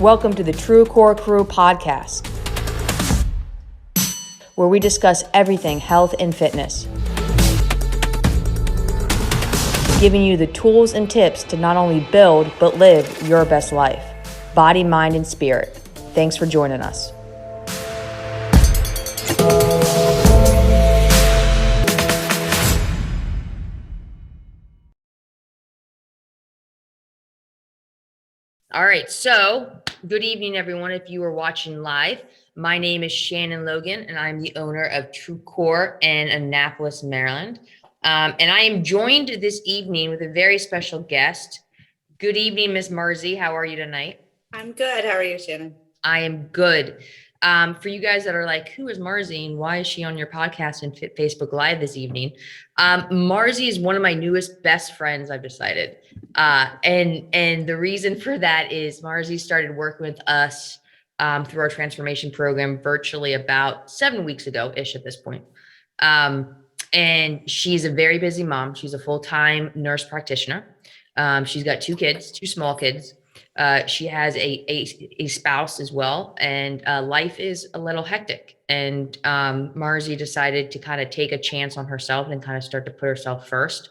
Welcome to the True Core Crew podcast, where we discuss everything health and fitness, giving you the tools and tips to not only build, but live your best life, body, mind, and spirit. Thanks for joining us. All right, so good evening, everyone. If you are watching live, my name is Shannon Logan, and I'm the owner of True Core in Annapolis, Maryland. And I am joined this evening with a very special guest. Good evening, Miss Marzi. How are you tonight? I'm good. How are you, Shannon? I am good. For you guys that are like, who is Marzi and why is she on your podcast and Facebook Live this evening? Marzi is one of my newest best friends, I've decided. And the reason for that is Marzi started working with us through our transformation program virtually about 7 weeks ago-ish at this point. And she's a very busy mom. She's a full-time nurse practitioner. She's got 2 kids, 2 small kids. She has a spouse as well, and life is a little hectic. And Marzi decided to kind of take a chance on herself and kind of start to put herself first.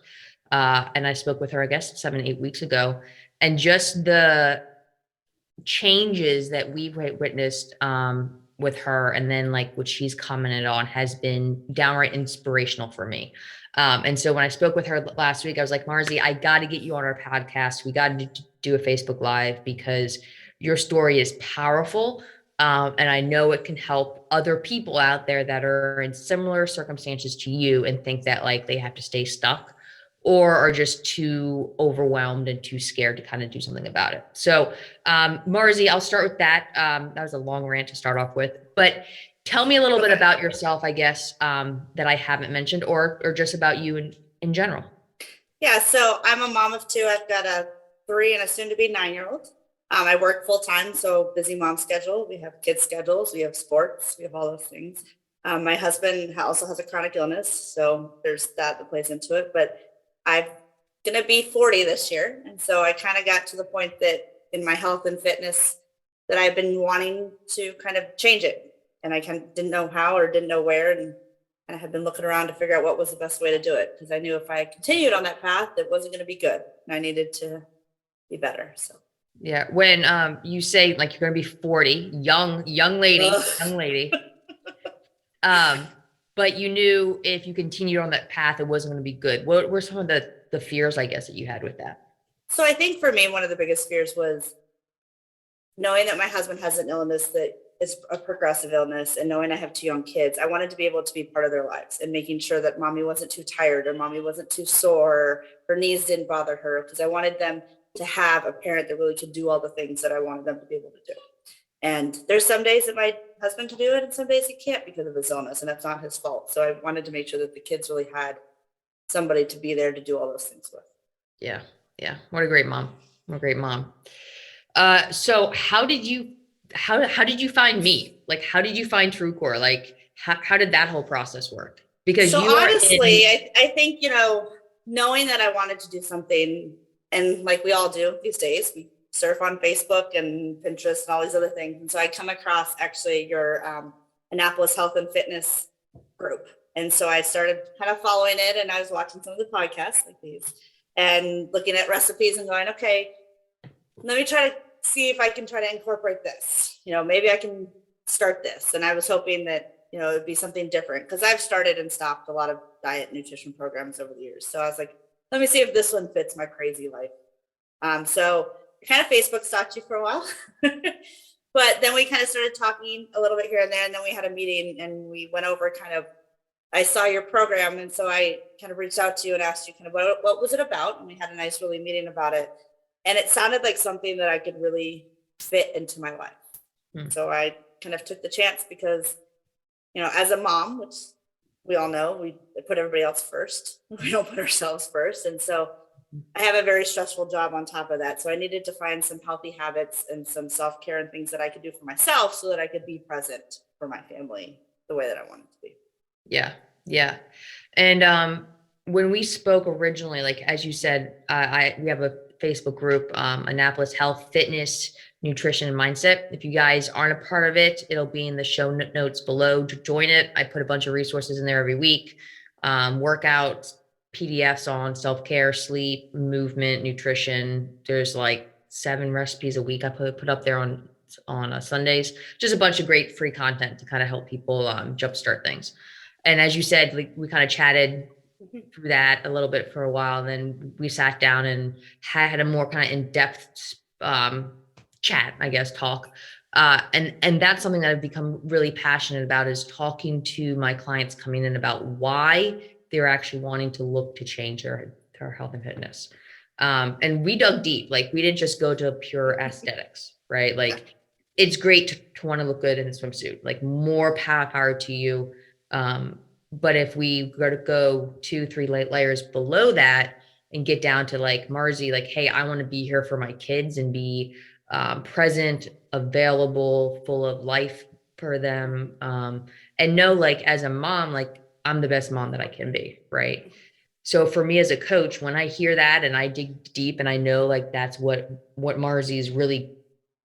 And I spoke with her, I guess, 7, 8 weeks ago, and just the changes that we've witnessed with her, and then like what she's commented on, has been downright inspirational for me. And so when I spoke with her last week, I was like, Marzi, I got to get you on our podcast. We got to do a Facebook Live because your story is powerful. And I know it can help other people out there that are in similar circumstances to you and think that like they have to stay stuck or are just too overwhelmed and too scared to kind of do something about it. So, Marzi, I'll start with that. That was a long rant to start off with, but tell me a little bit about yourself, I guess, that I haven't mentioned, or just about you in general. Yeah, so I'm a mom of 2. I've got a 3 and a soon-to-be 9-year-old. I work full-time, so busy mom schedule. We have kids' schedules, we have sports, we have all those things. My husband also has a chronic illness, so there's that plays into it. But I'm going to be 40 this year, and so I kind of got to the point that in my health and fitness that I've been wanting to kind of change it. And I kind of didn't know how or didn't know where, and I had been looking around to figure out what was the best way to do it, because I knew if I continued on that path, it wasn't going to be good, and I needed to be better. So yeah, when you say like you're going to be 40, young lady, young lady, but you knew if you continued on that path, it wasn't going to be good. What were some of the fears, I guess, that you had with that? So I think for me, one of the biggest fears was knowing that my husband has an illness that is a progressive illness, and knowing I have 2 young kids. I wanted to be able to be part of their lives and making sure that mommy wasn't too tired or mommy wasn't too sore, her knees didn't bother her, because I wanted them to have a parent that really could do all the things that I wanted them to be able to do. And there's some days that my husband can do it and some days he can't because of his illness, and that's not his fault. So I wanted to make sure that the kids really had somebody to be there to do all those things with. Yeah. Yeah. What a great mom. What a great mom. So how did you find me? Like, how did you find True Core? Like, how did that whole process work? Because so you honestly, I think, knowing that I wanted to do something, and like we all do these days, we surf on Facebook and Pinterest and all these other things. And so I come across actually your Annapolis Health and Fitness group. And so I started kind of following it, and I was watching some of the podcasts like these and looking at recipes and going, okay, let me try to see if I can try to incorporate this. Maybe I can start this. And I was hoping that, it would be something different, because I've started and stopped a lot of diet nutrition programs over the years. So I was like, let me see if this one fits my crazy life. So I kind of Facebook stalked you for a while, but then we kind of started talking a little bit here and there. And then we had a meeting and we went over I saw your program. And so I kind of reached out to you and asked you kind of what was it about? And we had a nice really meeting about it. And it sounded like something that I could really fit into my life. So I kind of took the chance because, as a mom, which we all know, we put everybody else first. We don't put ourselves first. And so I have a very stressful job on top of that. So I needed to find some healthy habits and some self-care and things that I could do for myself so that I could be present for my family the way that I wanted to be. Yeah. Yeah. And when we spoke originally, like, as you said, we have Facebook group, Annapolis Health, Fitness, Nutrition, and Mindset. If you guys aren't a part of it, it'll be in the show notes below to join it. I put a bunch of resources in there every week, workouts, PDFs on self-care, sleep, movement, nutrition. There's like 7 recipes a week I put up there on Sundays. Just a bunch of great free content to kind of help people jumpstart things. And as you said, like, we kind of chatted through that a little bit for a while. And then we sat down and had a more kind of in-depth chat, I guess, talk. And that's something that I've become really passionate about, is talking to my clients coming in about why they're actually wanting to look to change their health and fitness. And we dug deep. Like, we didn't just go to pure aesthetics, right? Like, it's great to want to look good in a swimsuit, like, more power to you. But if we were to go 2-3 layers below that and get down to like Marzi, like, hey, I want to be here for my kids and be present, available, full of life for them. And know, like, as a mom, like, I'm the best mom that I can be, right? So for me as a coach, when I hear that and I dig deep and I know, like, that's what Marzi's really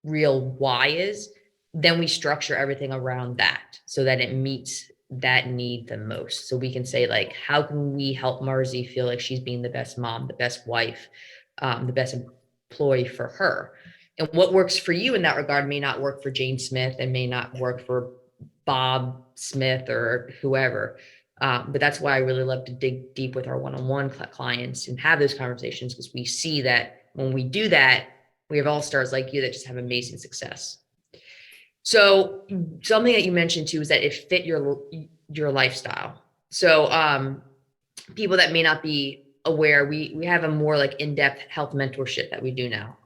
real why is, then we structure everything around that so that it meets that need the most. So we can say, like, how can we help Marzi feel like she's being the best mom, the best wife, the best employee for her? And what works for you in that regard may not work for Jane Smith and may not work for Bob Smith or whoever. But that's why I really love to dig deep with our one-on-one clients and have those conversations, because we see that when we do that, we have all stars like you that just have amazing success. So something that you mentioned too is that it fit your lifestyle. So people that may not be aware, we have a more like in-depth health mentorship that we do now.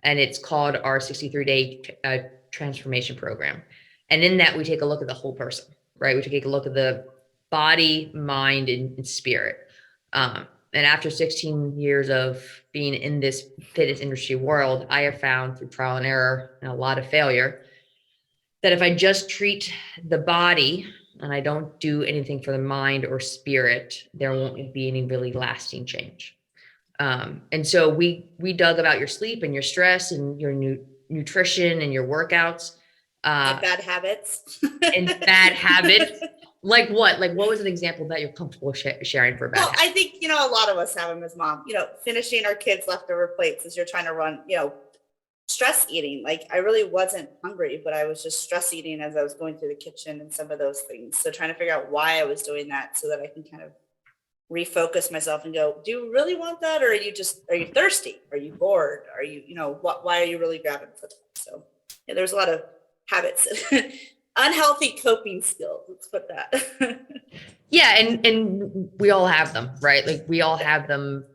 And it's called our 63-day transformation program. And in that, we take a look at the whole person, right? We take a look at the body, mind, and spirit. And after 16 years of being in this fitness industry world, I have found through trial and error and a lot of failure that if I just treat the body and I don't do anything for the mind or spirit, there won't be any really lasting change. And so we dug about your sleep and your stress and your nutrition and your workouts. And bad habits. And bad habits. Like what? Like, what was an example that you're comfortable sharing for a bad habit? I think, a lot of us have them as mom, finishing our kids' leftover plates as you're trying to run, stress eating. Like, I really wasn't hungry, but I was just stress eating as I was going through the kitchen and some of those things. So trying to figure out why I was doing that so that I can kind of refocus myself and go, do you really want that? Or are you thirsty? Are you bored? Are you, why are you really grabbing for that? So yeah, there's a lot of habits, unhealthy coping skills. Let's put that. Yeah. And we all have them, right? Like, we all have them,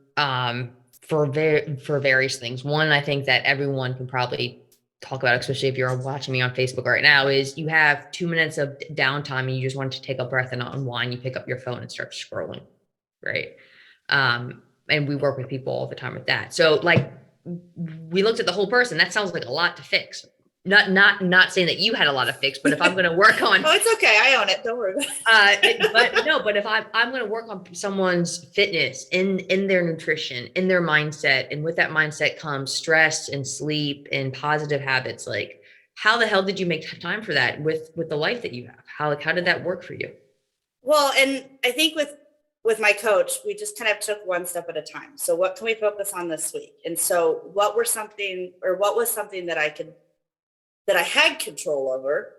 for various things. One, I think that everyone can probably talk about, especially if you're watching me on Facebook right now, is you have 2 minutes of downtime and you just want to take a breath and unwind. You pick up your phone and start scrolling, right? And we work with people all the time with that. So, like, we looked at the whole person. That sounds like a lot to fix. Not saying that you had a lot of fix, but if I'm going to work on, oh, it's okay, I own it. Don't worry about it. But if I'm going to work on someone's fitness, in their nutrition, in their mindset, and with that mindset comes stress and sleep and positive habits. Like, how the hell did you make time for that with the life that you have? How did that work for you? Well, and I think with my coach, we just kind of took one step at a time. So what can we focus on this week? And so what was something that I had control over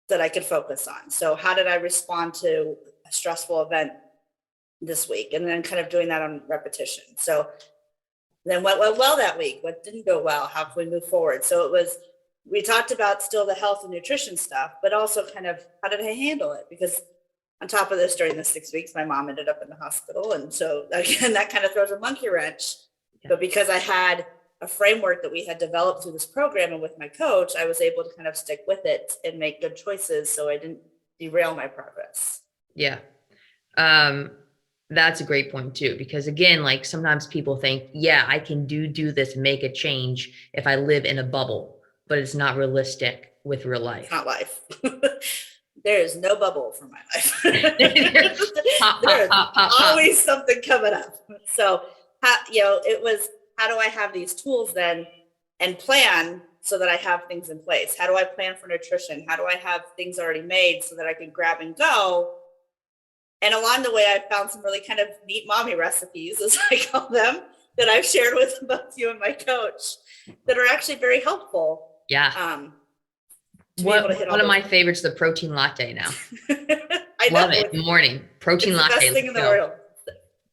that I could focus on? So how did I respond to a stressful event this week? And then kind of doing that on repetition. So then what went well that week? What didn't go well? How can we move forward? So we talked about still the health and nutrition stuff, but also kind of how did I handle it? Because on top of this, during the 6 weeks, my mom ended up in the hospital. And so again, that kind of throws a monkey wrench. Yeah. But because I had a framework that we had developed through this program and with my coach, I was able to kind of stick with it and make good choices so I didn't derail my progress. Yeah. That's a great point too, because again, like, sometimes people think, yeah, I can do this, make a change if I live in a bubble, but it's not realistic with real life. It's not life. There is no bubble for my life. There's always something coming up. So, it was how do I have these tools then and plan so that I have things in place? How do I plan for nutrition? How do I have things already made so that I can grab and go? And along the way, I found some really kind of neat mommy recipes, as I call them, that I've shared with both you and my coach that are actually very helpful. Yeah. One of my favorites, the protein latte now. I love it in the morning. Protein latte. Best thing in the world.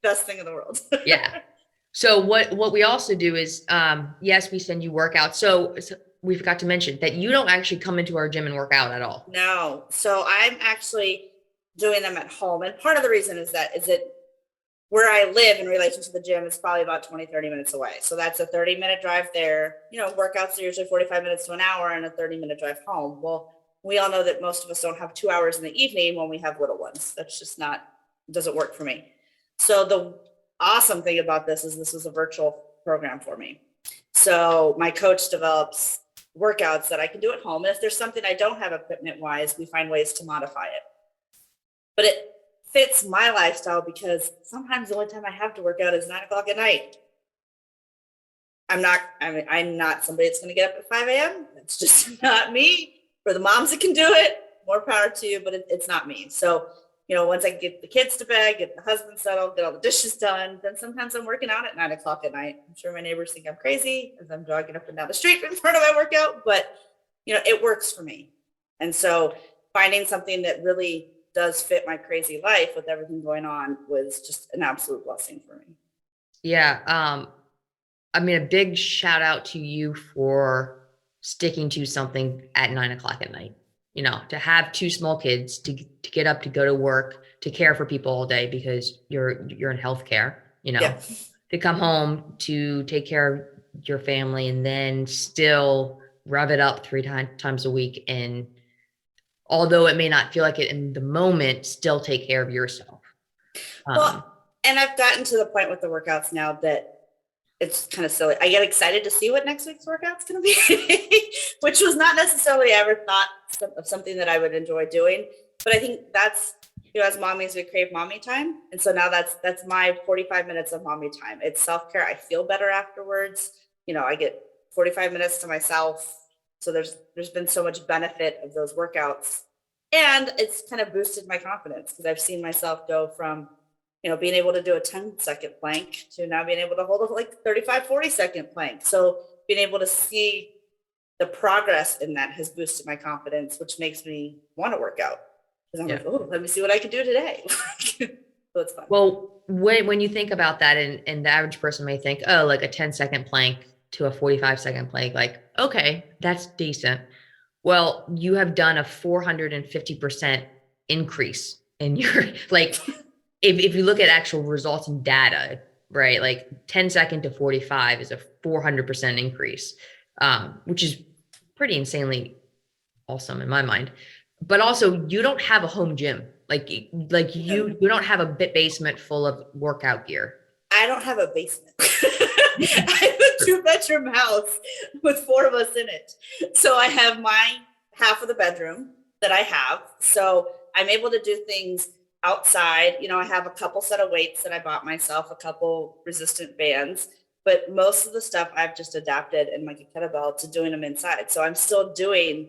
Best thing in the world. Yeah. So what we also do is, yes, we send you workouts. So we forgot to mention that you don't actually come into our gym and work out at all. No. So I'm actually doing them at home. And part of the reason is that where I live in relation to the gym is probably about 20, 30 minutes away. So that's a 30-minute drive there. You know, workouts are usually 45 minutes to an hour and a 30-minute drive home. Well, we all know that most of us don't have 2 hours in the evening when we have little ones. That's just doesn't work for me. So the awesome thing about this is this was a virtual program for me. So my coach develops workouts that I can do at home. And if there's something I don't have equipment wise, we find ways to modify it. But it fits my lifestyle because sometimes the only time I have to work out is 9 o'clock at night. I'm not somebody that's going to get up at 5 a.m. It's just not me. For the moms that can do it, more power to you, but it's not me. So, you know, once I get the kids to bed, get the husband settled, get all the dishes done, then sometimes I'm working out at 9 o'clock at night. I'm sure my neighbors think I'm crazy as I'm jogging up and down the street in front of my workout, but you know, it works for me. And so finding something that really does fit my crazy life with everything going on was just an absolute blessing for me. Yeah. I mean, a big shout out to you for sticking to something at 9 o'clock at night. You know, to have 2 small kids, to get up, to go to work, to care for people all day because you're in healthcare, you know, to come home, to take care of your family and then still rev it up 3 times a week. And although it may not feel like it in the moment, still take care of yourself. Well, and I've gotten to the point with the workouts now that it's kind of silly. I get excited to see what next week's workout's going to be, which was not necessarily ever thought of something that I would enjoy doing. But I think that's, you know, as mommies, we crave mommy time. And so now that's my 45 minutes of mommy time. It's self-care. I feel better afterwards. You know, I get 45 minutes to myself. So there's been so much benefit of those workouts. And it's kind of boosted my confidence because I've seen myself go from, you know, being able to do a 10-second plank to now being able to hold a like 35, 40-second plank. So being able to see the progress in that has boosted my confidence, which makes me want to work out. Because I'm like, oh, let me see what I can do today. So it's fun. Well, when you think about that, and the average person may think, oh, like a 10-second plank to a 45-second plank, like, okay, that's decent. Well, you have done a 450% increase in your, like, if you look at actual results and data, right, like 10-second to 45 is a 400% increase, which is pretty insanely awesome in my mind. But also, you don't have a home gym. Like you don't have a basement full of workout gear. I don't have a basement. I have a 2-bedroom house with 4 of us in it. So I have my half of the bedroom that I have. So I'm able to do things outside. You know, I have a couple set of weights that I bought myself, a couple resistant bands, but most of the stuff I've just adapted in like a kettlebell to doing them inside. So I'm still doing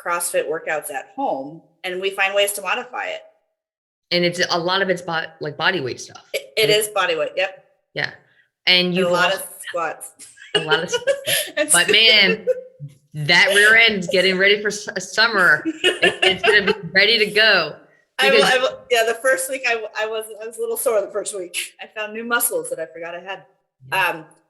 CrossFit workouts at home and we find ways to modify it. And it's a lot of it's like body weight stuff. It is body weight. Yep. Yeah. And a lot of squats. A lot of squats. But man, that rear end is getting ready for summer. It's going to be ready to go. Yeah, the first week I was a little sore the first week. I found new muscles that I forgot I had.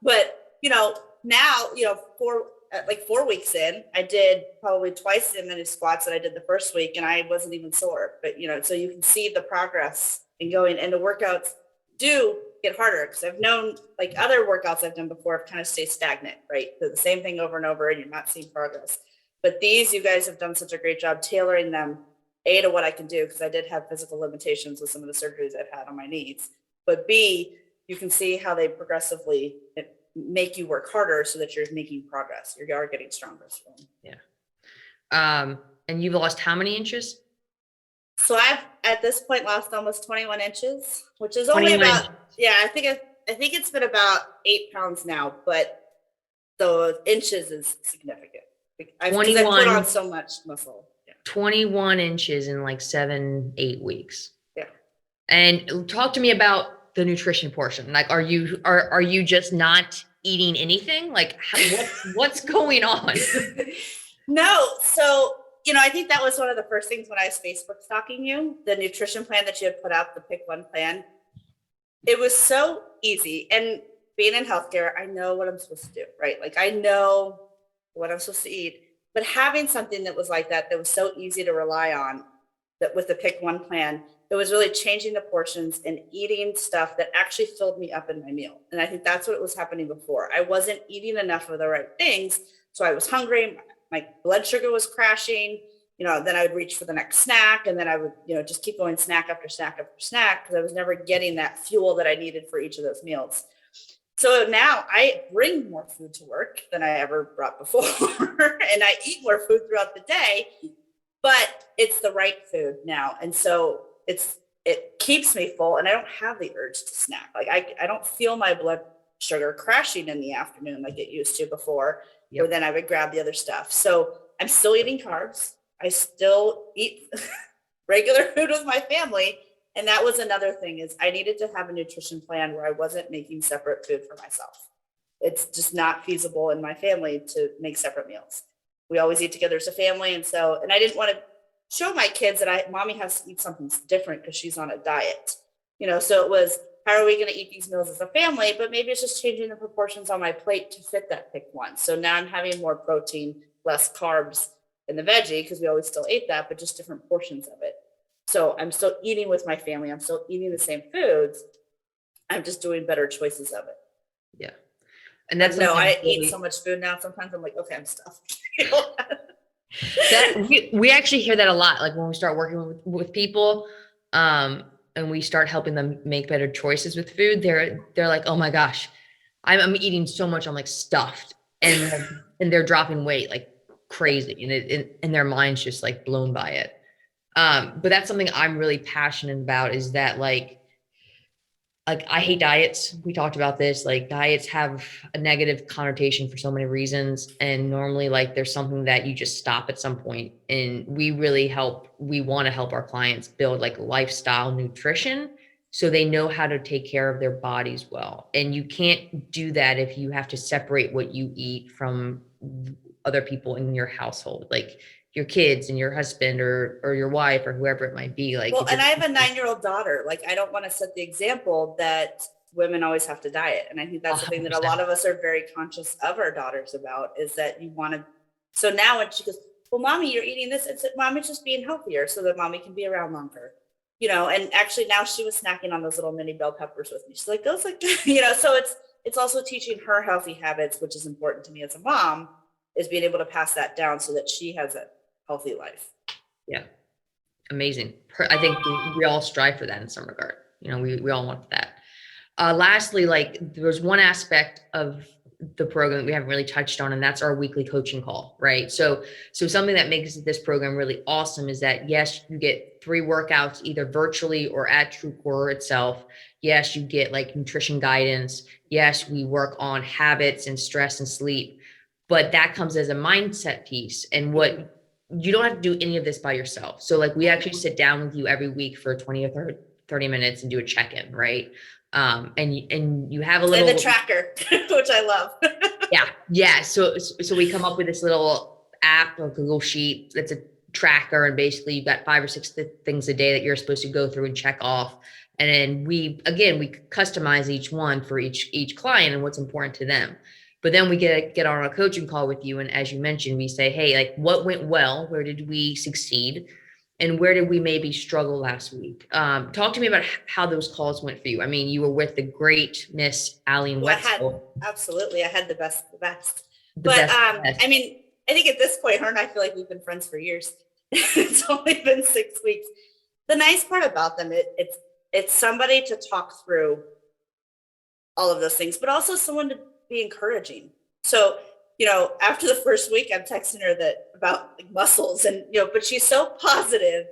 But you know, now, you know, 4 weeks in, I did probably twice as many squats that I did the first week and I wasn't even sore. But you know, so you can see the progress in going, and the workouts do get harder because I've known like other workouts I've done before have kind of stayed stagnant, right? The same thing over and over and you're not seeing progress. But these, you guys have done such a great job tailoring them A, to what I can do, because I did have physical limitations with some of the surgeries I've had on my knees. But B, you can see how they progressively make you work harder so that you're making progress. You are getting stronger. So. Yeah. And you've lost how many inches? So I've at this point lost almost 21 inches, which is only about, I think I think it's been about 8 pounds now, but the inches is significant. I've 'cause I put on 21, so much muscle. Yeah. 21 inches in like 7, 8 weeks. Yeah. And talk to me about the nutrition portion. Like, are you just not eating anything? Like, what's going on? No. So, I think that was one of the first things when I was Facebook stalking you, the nutrition plan that you had put out, the pick one plan. It was so easy. And being in healthcare, I know what I'm supposed to do, right? Like I know what I'm supposed to eat, but having something that was like that was so easy to rely on, that with the pick one plan, it was really changing the portions and eating stuff that actually filled me up in my meal. And I think that's what was happening before. I wasn't eating enough of the right things. So I was hungry. My blood sugar was crashing. Then I would reach for the next snack, and then I would, just keep going snack after snack after snack, because I was never getting that fuel that I needed for each of those meals. So now I bring more food to work than I ever brought before, and I eat more food throughout the day, but it's the right food now. And so it keeps me full, and I don't have the urge to snack. Like I don't feel my blood sugar crashing in the afternoon like it used to before, Yep. or then I would grab the other stuff. So I'm still eating carbs. I still eat regular food with my family. And that was another thing, is I needed to have a nutrition plan where I wasn't making separate food for myself. It's just not feasible in my family to make separate meals. We always eat together as a family. And I didn't want to show my kids that mommy has to eat something different because she's on a diet. So it was, how are we going to eat these meals as a family? But maybe it's just changing the proportions on my plate to fit that pick one. So now I'm having more protein, less carbs, and the veggie, because we always still ate that, but just different portions of it. So I'm still eating with my family. I'm still eating the same foods. I'm just doing better choices of it. Yeah. And that's I eat so much food now. Sometimes I'm like, okay, I'm stuffed. That we actually hear that a lot. Like when we start working with people, and we start helping them make better choices with food, they're like, oh my gosh, I'm eating so much, I'm like stuffed, and they're dropping weight like crazy, and their mind's just like blown by it. But that's something I'm really passionate about, is that like I hate diets. We talked about this. Like diets have a negative connotation for so many reasons. And normally like there's something that you just stop at some point. And we want to help our clients build like lifestyle nutrition so they know how to take care of their bodies well. And you can't do that if you have to separate what you eat from other people in your household. Like your kids and your husband or your wife or whoever it might be. Like, well, and I have a 9-year-old daughter. Like, I don't want to set the example that women always have to diet. And I think that's 100%. The thing that a lot of us are very conscious of our daughters about, is that you want to. So now when she goes, well, mommy, you're eating this. It's mommy's just being healthier so that mommy can be around longer, and actually now she was snacking on those little mini bell peppers with me. She's like, those like, so it's also teaching her healthy habits, which is important to me as a mom, is being able to pass that down so that she has a healthy life. Yeah. Amazing. I think we all strive for that in some regard. We all want that. Lastly, like there's one aspect of the program that we haven't really touched on, and that's our weekly coaching call, right? So something that makes this program really awesome is that, yes, you get 3 workouts either virtually or at TrueCore itself. Yes, you get like nutrition guidance. Yes, we work on habits and stress and sleep, but that comes as a mindset piece. And what you don't have to do any of this by yourself. So like we actually sit down with you every week for 20 or 30 minutes and do a check-in, right? And you have a little and the tracker, which I love. Yeah. So we come up with this little app or Google Sheet that's a tracker, and basically you've got 5 or 6 things a day that you're supposed to go through and check off. And then we customize each one for each client and what's important to them. But then we get on a coaching call with you. And as you mentioned, we say, hey, like what went well? Where did we succeed? And where did we maybe struggle last week? Talk to me about how those calls went for you. I mean, you were with the great Miss Aline Wetzel. Absolutely. I had the best. I mean, I think at this point, her and I feel like we've been friends for years. It's only been 6 weeks. The nice part about them, it's somebody to talk through all of those things, but also someone to be encouraging. So, after the first week, I'm texting her about like muscles and, but she's so positive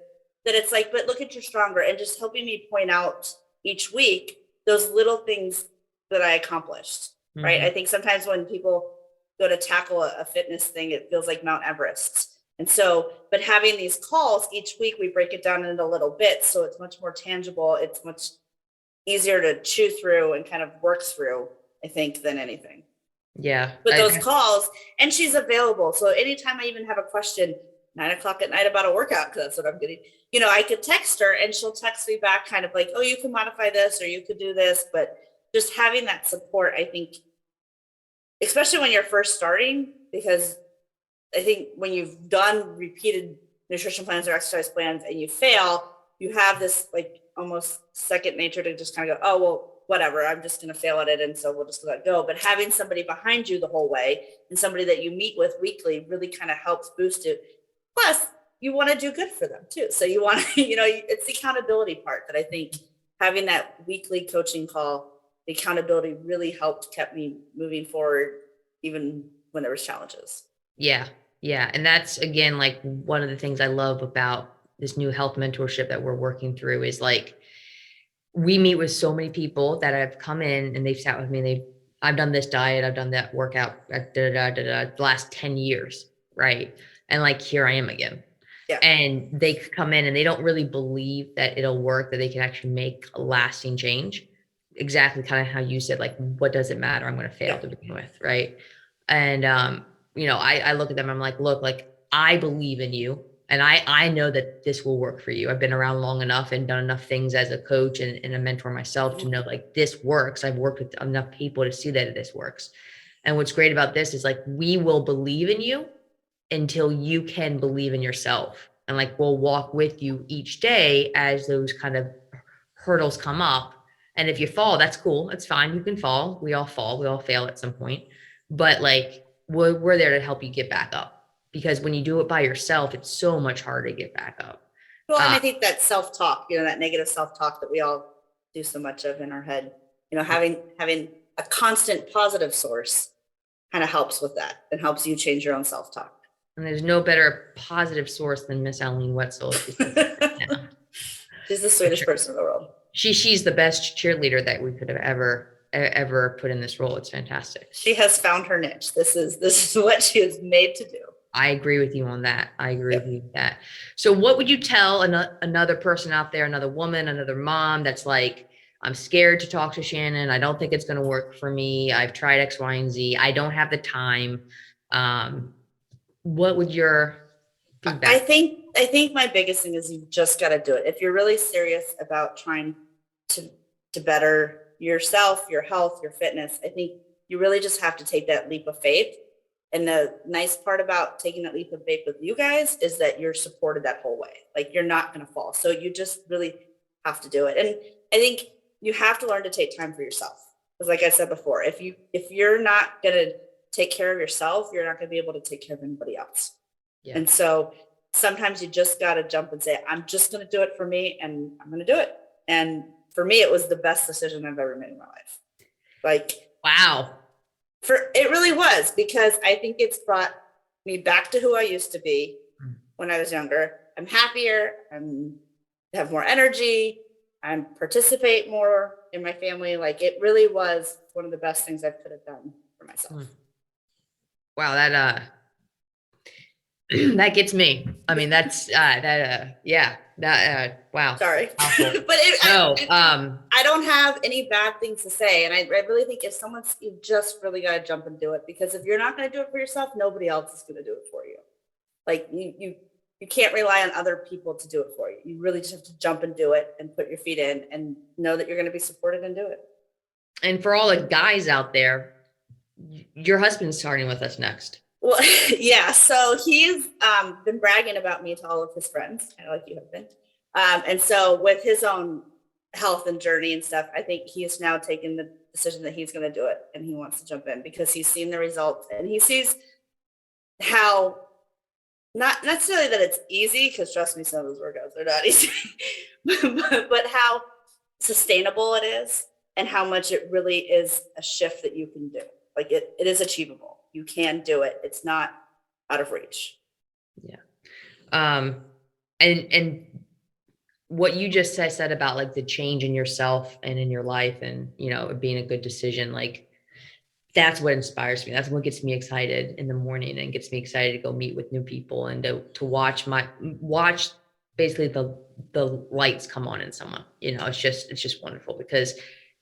that it's like, but look at you're stronger, and just helping me point out each week those little things that I accomplished, right? I think sometimes when people go to tackle a fitness thing, it feels like Mount Everest. And so, but having these calls each week, we break it down into little bits. So it's much more tangible. It's much easier to chew through and kind of work through, I think, than anything. Yeah. With those calls, and she's available. So anytime I even have a question, 9 o'clock at night about a workout, because that's what I'm getting, I could text her and she'll text me back kind of like, oh, you can modify this or you could do this. But just having that support, I think, especially when you're first starting, because I think when you've done repeated nutrition plans or exercise plans and you fail, you have this like almost second nature to just kind of go, oh, well, whatever, I'm just going to fail at it. And so we'll just let it go. But having somebody behind you the whole way and somebody that you meet with weekly really kind of helps boost it. Plus, you want to do good for them too. So you want to, it's the accountability part that I think having that weekly coaching call, the accountability really helped kept me moving forward, even when there was challenges. Yeah. Yeah. And that's, again, like one of the things I love about this new health mentorship that we're working through is like, we meet with so many people that have come in and they've sat with me. I've done this diet, I've done that workout, the last 10 years. Right. And like, here I am again. Yeah. And they come in and they don't really believe that it'll work, that they can actually make a lasting change. Exactly kind of how you said, like, what does it matter? I'm going to fail to begin with. Right. And, I look at them, I'm like, look, like, I believe in you. And I know that this will work for you. I've been around long enough and done enough things as a coach and a mentor myself to know like this works. I've worked with enough people to see that this works. And what's great about this is like, we will believe in you until you can believe in yourself. And like, we'll walk with you each day as those kind of hurdles come up. And if you fall, that's cool. It's fine. You can fall. We all fall. We all fail at some point. But like, we're there to help you get back up. Because when you do it by yourself, it's so much harder to get back up. Well, and I think that self-talk, that negative self-talk that we all do so much of in our head, having a constant positive source kind of helps with that and helps you change your own self-talk. And there's no better positive source than Miss Eileen Wetzel. She's the sweetest person in the world. She's the best cheerleader that we could have ever put in this role. It's fantastic. She has found her niche. This is what she is made to do. I agree with you on that. I agree with you with that. So what would you tell another person out there, another woman, another mom that's like, I'm scared to talk to Shannon. I don't think it's going to work for me. I've tried X, Y, and Z. I don't have the time. What would your feedback? I think my biggest thing is you just got to do it. If you're really serious about trying to better yourself, your health, your fitness, I think you really just have to take that leap of faith. And the nice part about taking that leap of faith with you guys is that you're supported that whole way. Like, you're not going to fall. So you just really have to do it. And I think you have to learn to take time for yourself. Because like I said before, if you're not going to take care of yourself, you're not going to be able to take care of anybody else. Yeah. And so sometimes you just got to jump and say, I'm just going to do it for me and I'm going to do it. And for me, it was the best decision I've ever made in my life. Like, wow. It really was, because I think it's brought me back to who I used to be when I was younger. I'm happier. I have more energy. I participate more in my family. Like, it really was one of the best things I could have done for myself. Wow. That gets me. I mean, that's wow. Sorry. But I don't have any bad things to say. And I really think if you just really got to jump and do it, because if you're not going to do it for yourself, nobody else is going to do it for you. Like, you can't rely on other people to do it for you. You really just have to jump and do it and put your feet in and know that you're going to be supported and do it. And for all the guys out there, your husband's starting with us next. Well, yeah. So he's been bragging about me to all of his friends, kind of like you have been. And so with his own health and journey and stuff, I think he's now taken the decision that he's going to do it and he wants to jump in because he's seen the results and he sees how, not necessarily that it's easy, because trust me, some of those workouts are not easy, but how sustainable it is and how much it really is a shift that you can do. Like, it is achievable. You can do it. It's not out of reach. Yeah. And what you just said about like the change in yourself and in your life and, you know, it being a good decision, like that's what inspires me. That's what gets me excited in the morning and gets me excited to go meet with new people and to watch basically the lights come on in someone. You know, it's just wonderful because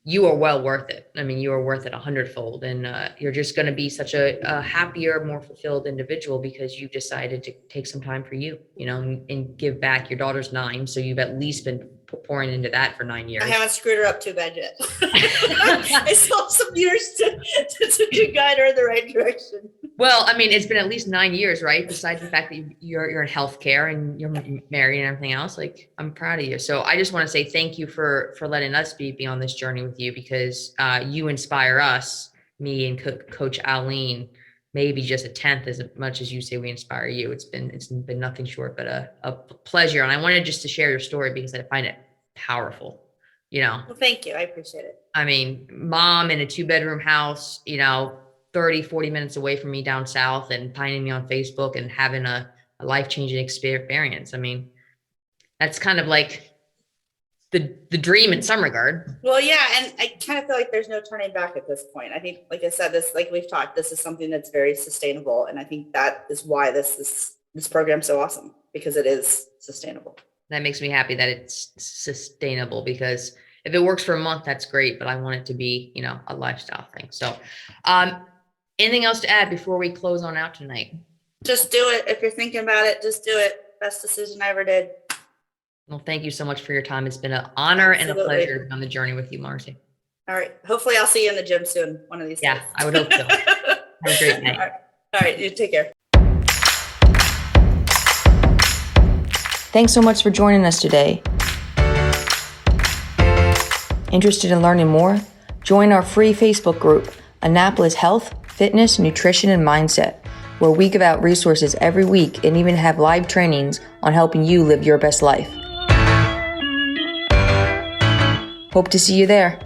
you are well worth it. I mean, you are worth it 100-fold, and you're just going to be such a happier, more fulfilled individual because you've decided to take some time for you, you know, and give back. Your daughter's 9, so you've at least been pouring into that for 9 years. I haven't screwed her up too bad yet. I still have some years to guide her in the right direction. Well, I mean, it's been at least 9 years, right? Besides the fact that you're in healthcare and you're married and everything else, like I'm proud of you. So I just want to say thank you for letting us be on this journey with you because you inspire us, me and Coach Aline, maybe just a tenth as much as you say we inspire you. It's been nothing short but a pleasure. And I wanted just to share your story because I find it powerful, you know. Well, thank you. I appreciate it. I mean, mom in a 2-bedroom house, you know, 30-40 minutes away from me down south and finding me on Facebook and having a life-changing experience. I mean, that's kind of like the dream in some regard. Well, yeah. And I kind of feel like there's no turning back at this point. I think, like I said, this, like we've talked, this is something that's very sustainable. And I think that is why this program's so awesome, because it is sustainable. That makes me happy that it's sustainable because if it works for a month, that's great, but I want it to be, you know, a lifestyle thing. So, anything else to add before we close on out tonight? Just do it. If you're thinking about it, just do it. Best decision I ever did. Well, thank you so much for your time. It's been an honor and a pleasure to be on the journey with you, Marzi. All right. Hopefully I'll see you in the gym soon, one of these days. Yeah, I would hope so. Have a great night. All right. You take care. Thanks so much for joining us today. Interested in learning more? Join our free Facebook group, Annapolis Health, Fitness, Nutrition, and Mindset, where we give out resources every week and even have live trainings on helping you live your best life. Hope to see you there.